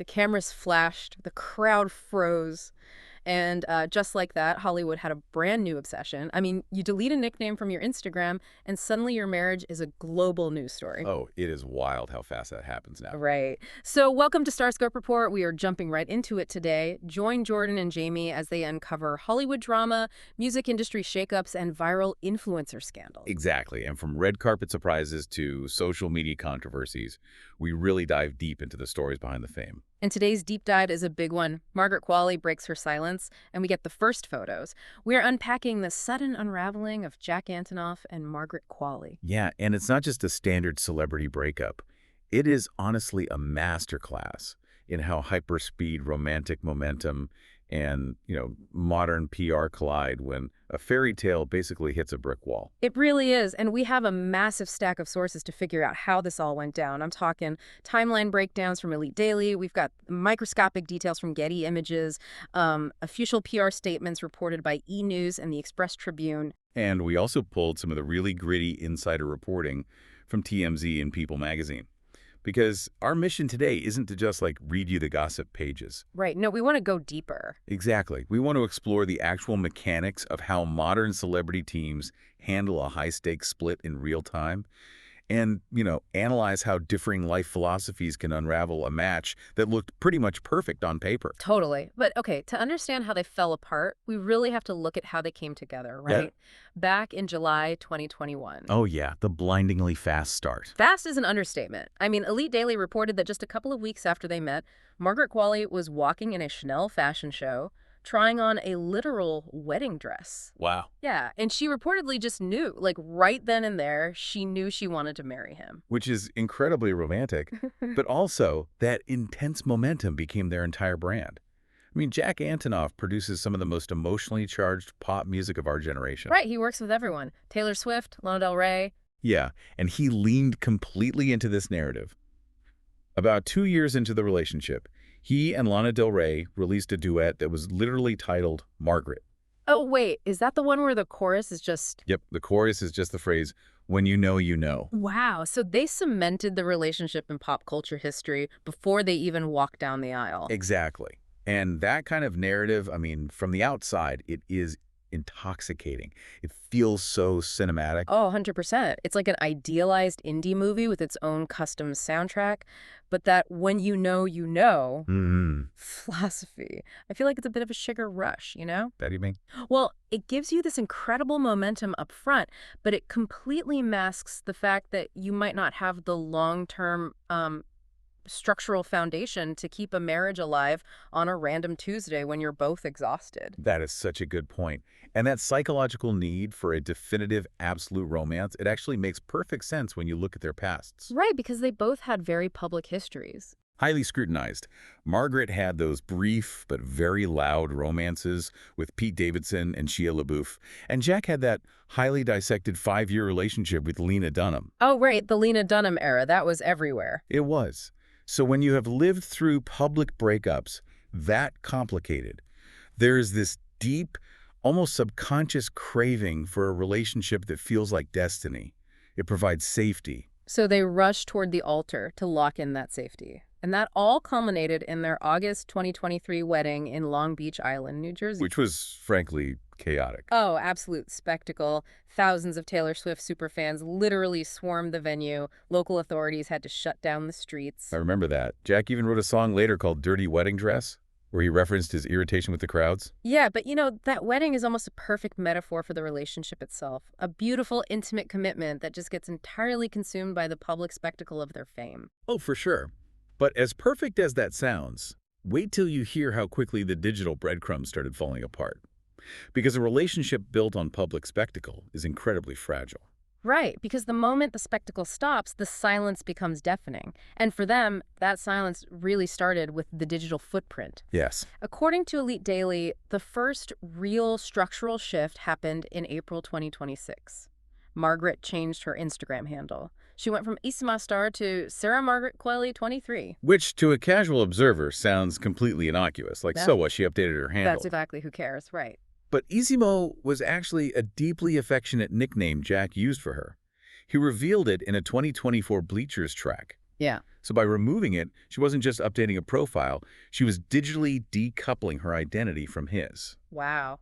The cameras flashed, the crowd froze. And just like that, Hollywood had a brand new obsession. I mean, you delete a nickname from your Instagram, and suddenly your marriage is a global news story. Oh, it is wild how fast that happens now. Right. So welcome to StarScope Report. We are jumping right into it today. Join Jordan and Jamie as they uncover Hollywood drama, music industry shakeups, and viral influencer scandals. Exactly. And from red carpet surprises to social media controversies, we really dive deep into the stories behind the fame. And today's deep dive is a big one. Margaret Qualley breaks her silence, and we get the first photos. We're unpacking the sudden unraveling of Jack Antonoff and Margaret Qualley. Yeah, and it's not just a standard celebrity breakup. It is honestly a masterclass in how hyperspeed romantic momentum and, modern PR collide when a fairy tale basically hits a brick wall. It really is, and we have a massive stack of sources to figure out how this all went down. I'm talking timeline breakdowns from Elite Daily. We've got microscopic details from Getty Images, official PR statements reported by E! News and the Express Tribune. And we also pulled some of the really gritty insider reporting from TMZ and People magazine. Because our mission today isn't to just read you the gossip pages. Right. No, we want to go deeper. Exactly. We want to explore the actual mechanics of how modern celebrity teams handle a high-stakes split in real time and, analyze how differing life philosophies can unravel a match that looked pretty much perfect on paper. Totally. But okay, to understand how they fell apart, we really have to look at how they came together, right? Yeah. Back in July 2021. Oh, yeah, the blindingly fast start. Fast is an understatement. I mean, Elite Daily reported that just a couple of weeks after they met, Margaret Qualley was walking in a Chanel fashion show, trying on a literal wedding dress. Wow. Yeah, and she reportedly just knew, right then and there, she knew she wanted to marry him. Which is incredibly romantic, but also that intense momentum became their entire brand. I mean, Jack Antonoff produces some of the most emotionally charged pop music of our generation. Right, he works with everyone. Taylor Swift, Lana Del Rey. Yeah, and he leaned completely into this narrative. About 2 years into the relationship, he and Lana Del Rey released a duet that was literally titled Margaret. Oh, wait, is that the one where the chorus is just... Yep, the chorus is just the phrase, "When you know, you know." Wow, so they cemented the relationship in pop culture history before they even walked down the aisle. Exactly. And that kind of narrative, I mean, from the outside, it is intoxicating. It feels so cinematic. Oh, 100%. It's like an idealized indie movie with its own custom soundtrack, but that when you know philosophy. I feel like it's a bit of a sugar rush, you know? That you mean? Well, it gives you this incredible momentum up front, but it completely masks the fact that you might not have the long-term structural foundation to keep a marriage alive on a random Tuesday when you're both exhausted. That is such a good point. And that psychological need for a definitive, absolute romance, it actually makes perfect sense when you look at their pasts. Right, because they both had very public histories. Highly scrutinized. Margaret had those brief but very loud romances with Pete Davidson and Shia LaBeouf. And Jack had that highly dissected 5-year relationship with Lena Dunham. Oh, right, the Lena Dunham era. That was everywhere. It was. So when you have lived through public breakups that complicated, there's this deep, almost subconscious craving for a relationship that feels like destiny. It provides safety. So they rushed toward the altar to lock in that safety. And that all culminated in their August 2023 wedding in Long Beach Island, New Jersey. Which was, frankly, chaotic. Oh, absolute spectacle. Thousands of Taylor Swift superfans literally swarmed the venue. Local authorities had to shut down the streets. I remember that. Jack even wrote a song later called Dirty Wedding Dress, where he referenced his irritation with the crowds. Yeah, but that wedding is almost a perfect metaphor for the relationship itself. A beautiful, intimate commitment that just gets entirely consumed by the public spectacle of their fame. Oh, for sure. But as perfect as that sounds, wait till you hear how quickly the digital breadcrumbs started falling apart. Because a relationship built on public spectacle is incredibly fragile. Right, because the moment the spectacle stops, the silence becomes deafening. And for them, that silence really started with the digital footprint. Yes. According to Elite Daily, the first real structural shift happened in April 2026. Margaret changed her Instagram handle. She went from Isma Star to Sarah Margaret Qualley 23. Which, to a casual observer, sounds completely innocuous. Yeah. So what? She updated her handle. That's exactly who cares, right. But Isimo was actually a deeply affectionate nickname Jack used for her. He revealed it in a 2024 Bleachers track. Yeah. So by removing it, she wasn't just updating a profile, she was digitally decoupling her identity from his. Wow.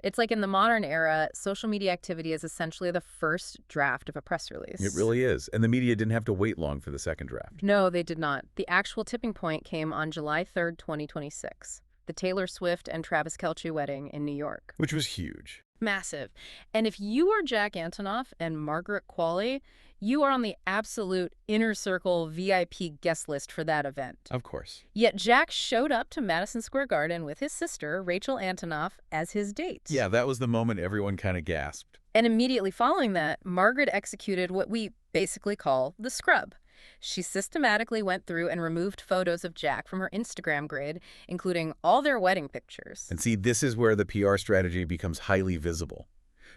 It's like in the modern era, social media activity is essentially the first draft of a press It release. really is. And the media didn't have to wait long for the second draft. No, they did not. The actual tipping point came on July 3rd, 2026, the Taylor Swift and Travis Kelce wedding in New York. Which was huge. Massive. And if you are Jack Antonoff and Margaret Qualley, you are on the absolute inner circle VIP guest list for that event. Of course. Yet Jack showed up to Madison Square Garden with his sister, Rachel Antonoff, as his date. Yeah, that was the moment everyone kind of gasped. And immediately following that, Margaret executed what we basically call the scrub. She systematically went through and removed photos of Jack from her Instagram grid, including all their wedding pictures. And see, this is where the PR strategy becomes highly visible.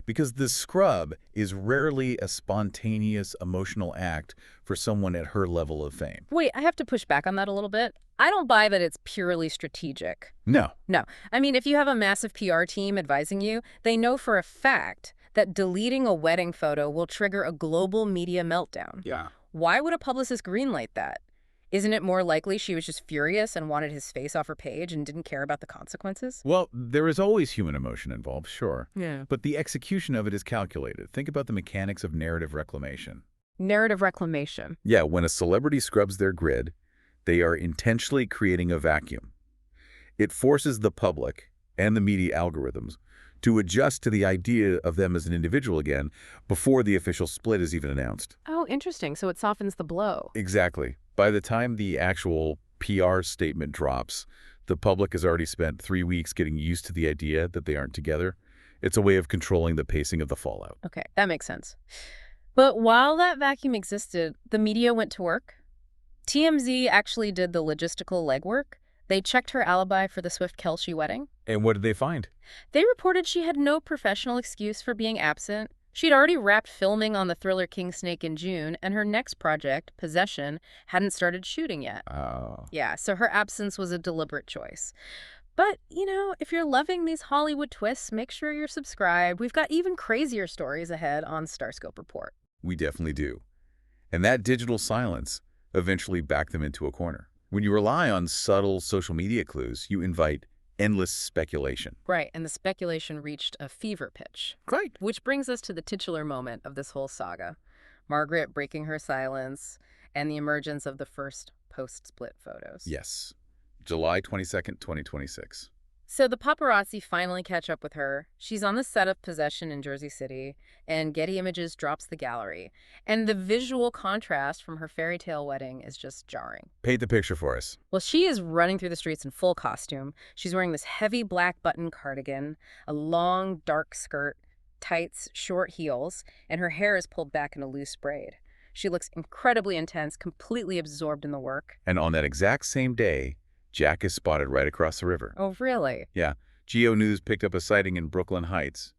Because the scrub is rarely a spontaneous emotional act for someone at her level of fame. Wait, I have to push back on that a little bit. I don't buy that it's purely strategic. No. No. I mean, if you have a massive PR team advising you, they know for a fact that deleting a wedding photo will trigger a global media meltdown. Yeah. Why would a publicist greenlight that? Isn't it more likely she was just furious and wanted his face off her page and didn't care about the consequences? Well, there is always human emotion involved, sure. Yeah. But the execution of it is calculated. Think about the mechanics of narrative reclamation. Narrative reclamation. Yeah, when a celebrity scrubs their grid, they are intentionally creating a vacuum. It forces the public and the media algorithms to adjust to the idea of them as an individual again before the official split is even announced. Oh, interesting. So it softens the blow. Exactly. By the time the actual PR statement drops, the public has already spent 3 weeks getting used to the idea that they aren't together. It's a way of controlling the pacing of the fallout. Okay, that makes sense. But while that vacuum existed, the media went to work. TMZ actually did the logistical legwork. They checked her alibi for the Swift-Kelce wedding. And what did they find? They reported she had no professional excuse for being absent. She'd already wrapped filming on the thriller King Snake in June, and her next project, Possession, hadn't started shooting yet. Oh. Yeah, so her absence was a deliberate choice. But, you know, if you're loving these Hollywood twists, make sure you're subscribed. We've got even crazier stories ahead on StarScope Report. We definitely do. And that digital silence eventually backed them into a corner. When you rely on subtle social media clues, you invite endless speculation. Right, and the speculation reached a fever pitch. Right. Which brings us to the titular moment of this whole saga. Margaret breaking her silence and the emergence of the first post-split photos. Yes. July 22nd, 2026. So the paparazzi finally catch up with her. She's on the set of Possession in Jersey City, and Getty Images drops the gallery. And the visual contrast from her fairy tale wedding is just jarring. Paint the picture for us. Well, she is running through the streets in full costume. She's wearing this heavy black button cardigan, a long dark skirt, tights, short heels, and her hair is pulled back in a loose braid. She looks incredibly intense, completely absorbed in the work. And on that exact same day, Jack is spotted right across the river. Oh, really? Yeah. Geo News picked up a sighting in Brooklyn Heights.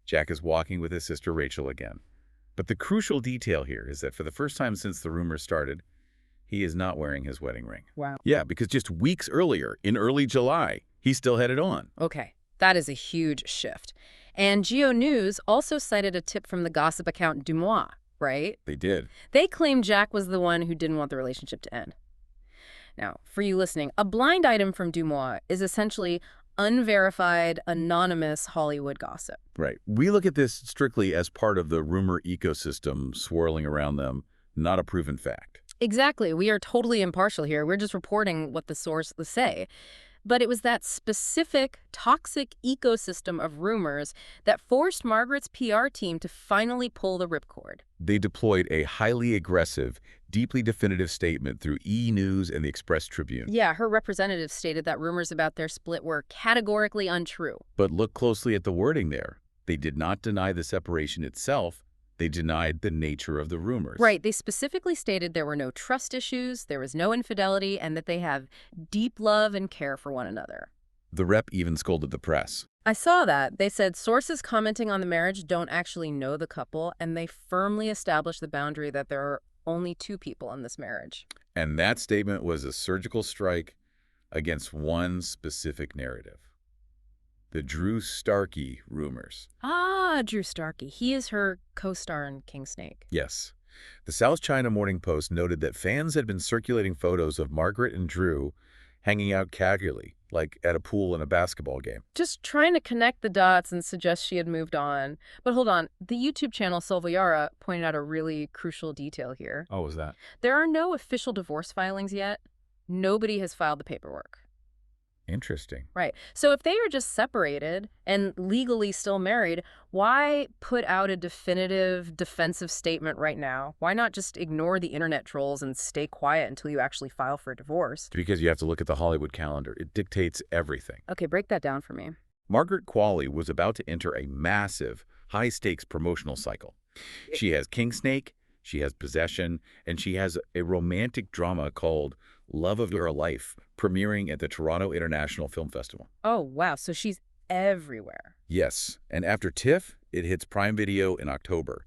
Jack is walking with his sister Rachel again. But the crucial detail here is that for the first time since the rumors started, he is not wearing his wedding ring. Wow. Yeah, because just weeks earlier, in early July, he still had it on. Okay, that is a huge shift. And Geo News also cited a tip from the gossip account Dumois, right? They did. They claimed Jack was the one who didn't want the relationship to end. Now, for you listening, a blind item from Dumois is essentially unverified, anonymous Hollywood gossip. Right. We look at this strictly as part of the rumor ecosystem swirling around them, not a proven fact. Exactly. We are totally impartial here. We're just reporting what the sources say. But it was that specific, toxic ecosystem of rumors that forced Margaret's PR team to finally pull the ripcord. They deployed a highly aggressive, deeply definitive statement through E! News and the Express Tribune. Yeah, her representative stated that rumors about their split were categorically untrue. But look closely at the wording there. They did not deny the separation itself. They denied the nature of the rumors. Right. They specifically stated there were no trust issues, there was no infidelity, and that they have deep love and care for one another. The rep even scolded the press. I saw that. They said sources commenting on the marriage don't actually know the couple, and they firmly established the boundary that there are only two people in this marriage. And that statement was a surgical strike against one specific narrative. The Drew Starkey rumors. Ah, Drew Starkey. He is her co-star in King Snake. Yes. The South China Morning Post noted that fans had been circulating photos of Margaret and Drew hanging out casually, like at a pool in a basketball game. Just trying to connect the dots and suggest she had moved on. But hold on, the YouTube channel Solviara pointed out a really crucial detail here. Oh, was that? There are no official divorce filings yet. Nobody has filed the paperwork. Interesting. Right. So if they are just separated and legally still married, why put out a definitive defensive statement right now? Why not just ignore the internet trolls and stay quiet until you actually file for a divorce? Because you have to look at the Hollywood calendar. It dictates everything. Okay, break that down for me. Margaret Qualley was about to enter a massive, high-stakes promotional cycle. She has King Snake, she has Possession, and she has a romantic drama called Love of Your Life, premiering at the Toronto International Film Festival. Oh, wow. So she's everywhere. Yes, and after TIFF, it hits Prime Video in October.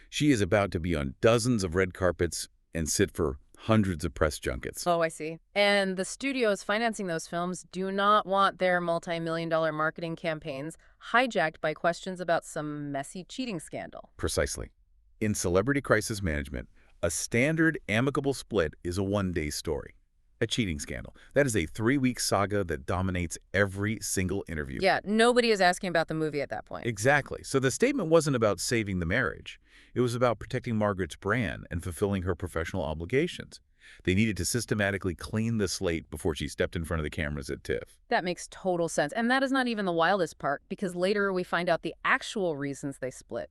She is about to be on dozens of red carpets and sit for hundreds of press junkets. Oh, I see. And the studios financing those films do not want their multi-million-dollar marketing campaigns hijacked by questions about some messy cheating scandal. Precisely. In celebrity crisis management, a standard amicable split is a one-day story. A cheating scandal. That is a 3-week saga that dominates every single interview. Yeah, nobody is asking about the movie at that point. Exactly. So the statement wasn't about saving the marriage. It was about protecting Margaret's brand and fulfilling her professional obligations. They needed to systematically clean the slate before she stepped in front of the cameras at TIFF. That makes total sense. And that is not even the wildest part, because later we find out the actual reasons they split,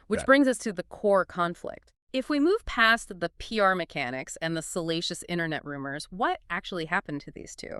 which brings us to the core conflict. If we move past the PR mechanics and the salacious internet rumors, what actually happened to these two?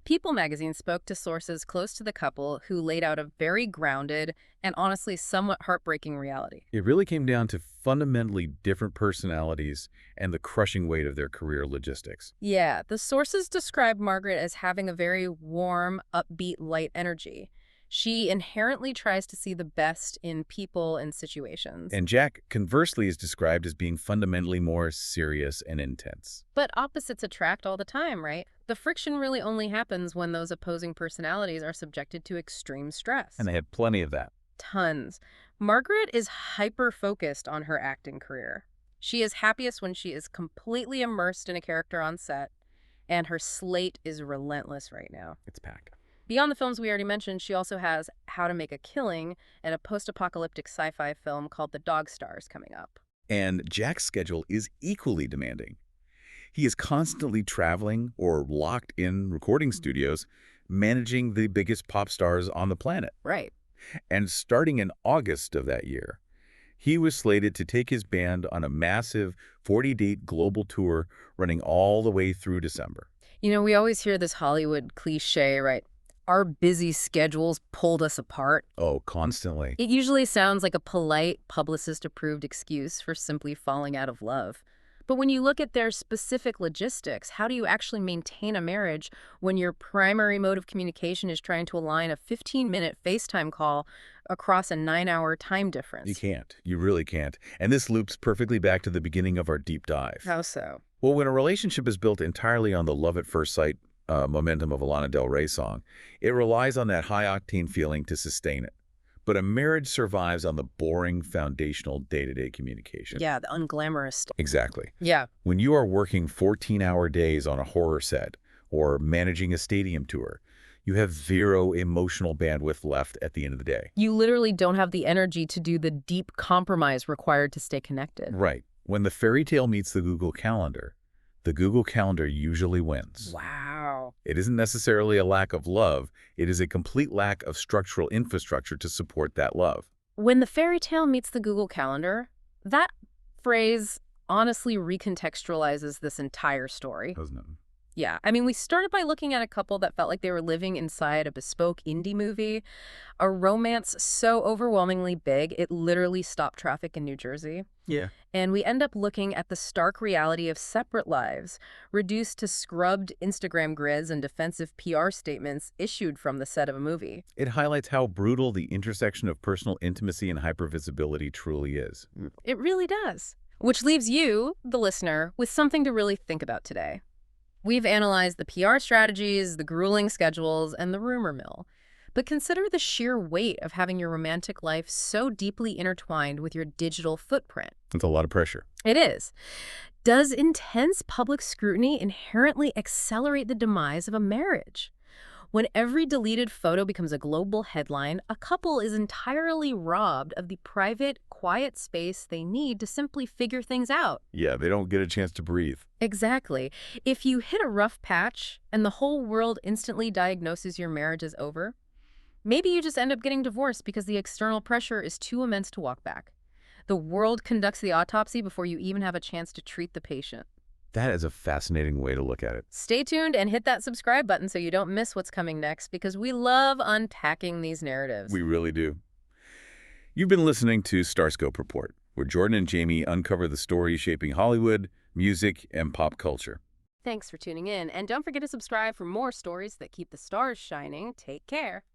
People magazine spoke to sources close to the couple who laid out a very grounded and honestly somewhat heartbreaking reality. It really came down to fundamentally different personalities and the crushing weight of their career logistics. Yeah, the sources described Margaret as having a very warm, upbeat, light energy. She inherently tries to see the best in people and situations. And Jack, conversely, is described as being fundamentally more serious and intense. But opposites attract all the time, right? The friction really only happens when those opposing personalities are subjected to extreme stress. And they had plenty of that. Tons. Margaret is hyper-focused on her acting career. She is happiest when she is completely immersed in a character on set, and her slate is relentless right now. It's packed. Beyond the films we already mentioned, she also has How to Make a Killing and a post-apocalyptic sci-fi film called The Dog Stars coming up. And Jack's schedule is equally demanding. He is constantly traveling or locked in recording studios, managing the biggest pop stars on the planet. Right. And starting in August of that year, he was slated to take his band on a massive 40-date global tour running all the way through December. You know, we always hear this Hollywood cliche, right? Our busy schedules pulled us apart. Oh, constantly. It usually sounds like a polite, publicist-approved excuse for simply falling out of love. But when you look at their specific logistics, how do you actually maintain a marriage when your primary mode of communication is trying to align a 15-minute FaceTime call across a 9-hour time difference? You can't. You really can't. And this loops perfectly back to the beginning of our deep dive. How so? Well, when a relationship is built entirely on the love at first sight momentum of a Lana Del Rey song, it relies on that high-octane feeling to sustain it. But a marriage survives on the boring, foundational day-to-day communication. Yeah, the unglamorous stuff. Exactly. Yeah. When you are working 14-hour days on a horror set or managing a stadium tour, you have zero emotional bandwidth left at the end of the day. You literally don't have the energy to do the deep compromise required to stay connected. Right. When the fairy tale meets the Google Calendar usually wins. Wow. It isn't necessarily a lack of love. It is a complete lack of structural infrastructure to support that love. When the fairy tale meets the Google Calendar, that phrase honestly recontextualizes this entire story. Doesn't it? Yeah. I mean, we started by looking at a couple that felt like they were living inside a bespoke indie movie, a romance so overwhelmingly big it literally stopped traffic in New Jersey. Yeah. And we end up looking at the stark reality of separate lives, reduced to scrubbed Instagram grids and defensive PR statements issued from the set of a movie. It highlights how brutal the intersection of personal intimacy and hypervisibility truly is. It really does. Which leaves you, the listener, with something to really think about today. We've analyzed the PR strategies, the grueling schedules, and the rumor mill. But consider the sheer weight of having your romantic life so deeply intertwined with your digital footprint. It's a lot of pressure. It is. Does intense public scrutiny inherently accelerate the demise of a marriage? When every deleted photo becomes a global headline, a couple is entirely robbed of the private, quiet space they need to simply figure things out. Yeah, they don't get a chance to breathe. Exactly. If you hit a rough patch and the whole world instantly diagnoses your marriage as over, maybe you just end up getting divorced because the external pressure is too immense to walk back. The world conducts the autopsy before you even have a chance to treat the patient. That is a fascinating way to look at it. Stay tuned and hit that subscribe button so you don't miss what's coming next, because we love unpacking these narratives. We really do. You've been listening to StarScope Report, where Jordan and Jamie uncover the stories shaping Hollywood, music, and pop culture. Thanks for tuning in, and don't forget to subscribe for more stories that keep the stars shining. Take care.